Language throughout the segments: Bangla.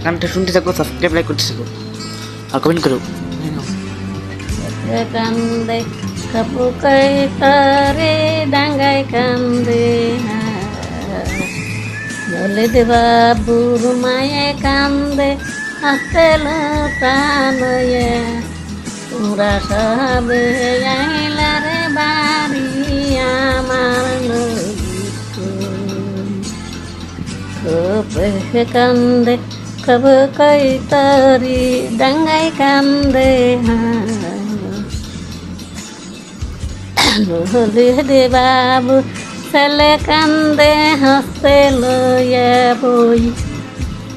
গানটা শুনতে থাকো, সাবস্ক্রাইব লাইক করতে থাকো আর কমেন্ট করো। কান্দে কাপুকাই তারে ডাঙ্গাই কান্দে বলে দেবা বুর মায়ে কান্দে হাসতেল প্রাণয়ে তোমরা সবে আইলা রে বাড়ি আমার খুব কান্দে কব কই তারি ডাঙ্গাই কান্দে বলে দে বাবু ছেলে কান্দে হাসতে লইয়া বই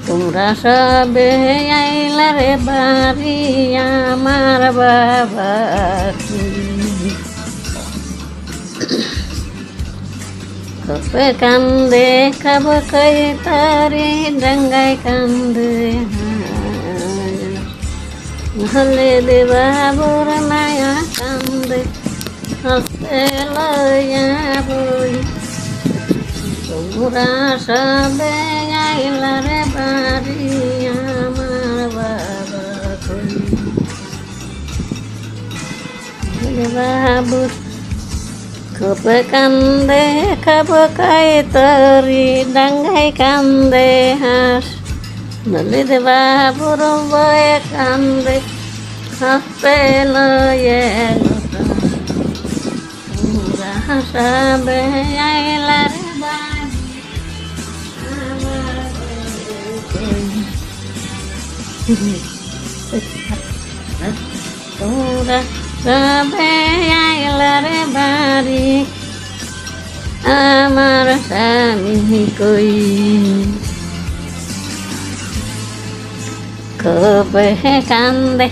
তোমরা সবে আইলা রে বাড়ি আমার বাবা কবে কান্দে কব কই তারি ডাঙ্গাই কান্দে বলে দে বাবুর মায়া কান্দে হাসতে লইয়া বই তোমরা সবে আইলা রে বাড়ি আমার বাবা কই বাবু খুব কান্দে খাব খাই তরি ডাঙ্গাই কান্দে হাস বলে দে বাবুর বয়ে কান্দে হাসতে লয়ে সবে আইলা রে বাড়ি তোমরা সবে আইলা রে বাড়ি আমার স্বামী কই খুব কান্দে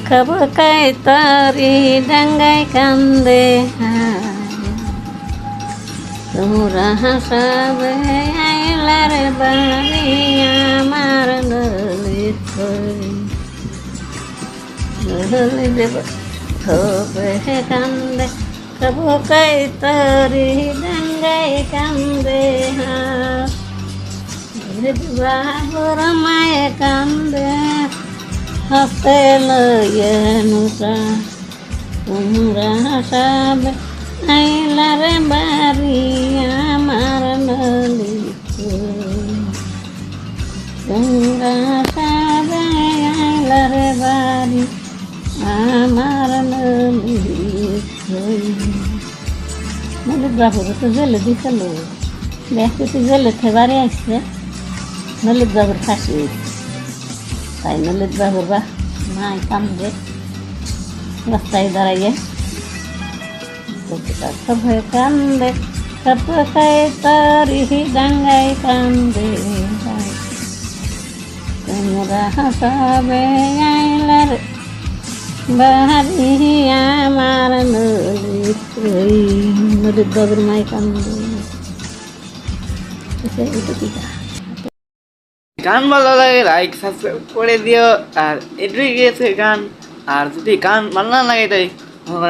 খুব কাই তরি ডাঙ্গাই কান্দে তোমরা সবে আইলা রে বাড়ি আমার ললিত দেব খুব কান্দে খুব কাই তরি ডাঙ্গাই কান্দে বাবুর মায়ে কান্দে হাসতে লইয়ে নুসা তোমরা সবে আইলা রে বাড়ি আমার ললিত তোমরা সবে আইলা রে বাড়ি আমার ললিত ললিত বাবুর তো জেলে দিছিল দেখতে তো জেলে বাড়ি আসছে ললিত বাবুর ফাঁসি তাই ললিত বাবুর বা মাই কান্দে রাস্তায় দাঁড়াইয়ে সবে কান্দে সব খাই তারি ডাঙ্গাই কান্দে তোমরা সবে আইলা রে বাড়ি আমার ললিত ললিত বাবুর মাই কান্দে গান ভালো লাগে লাইক সাবস্ক্রাইব করে দিও। আর এটুকুই গিয়েছে গান। আর যদি গান ভালো না লাগে তাই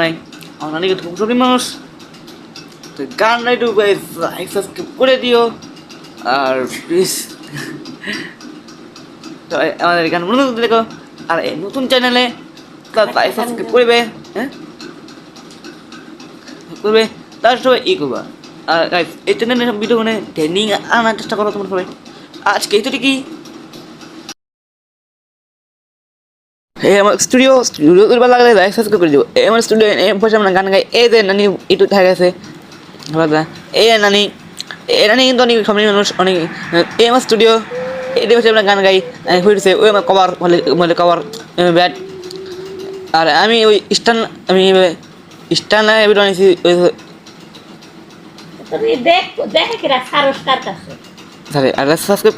নাই আমার নানিকে খুব সঠিক মানুষ, তো গানটা একটু লাইক সাবস্ক্রাইব করে দিও। আর প্লিজ আমাদের গান মনে করতে দেখো। আর এই নতুন চ্যানেলে লাইক সাবস্ক্রাইব করবে, হ্যাঁ করবে, তার সবাই ই করবা। আর এই চ্যানেলে সব ভিডিও মানে ট্রেন্ডিং আনার চেষ্টা করো তোমরা সবাই। আজকে এই তো কি এই আমার স্টুডিও করবার লাগলে লাইক সাবস্ক্রাইব করে দিও। এই আমার স্টুডিও বসে আমরা গান গাই। এই যে নানি একটু দেখা গেছে এই নানি কিন্তু অনেক সামনে মানুষ অনেক। এই আমার স্টুডিও এটি বসে আমরা গান গাই হয়েছে। ওই আমার কভার বলে কভার ব্যাট। আর আমি ওই স্ট্যান্ড আনিছি দেখ দেখে কিরা সারস কার কাছে আর সাবস্ক্রাইব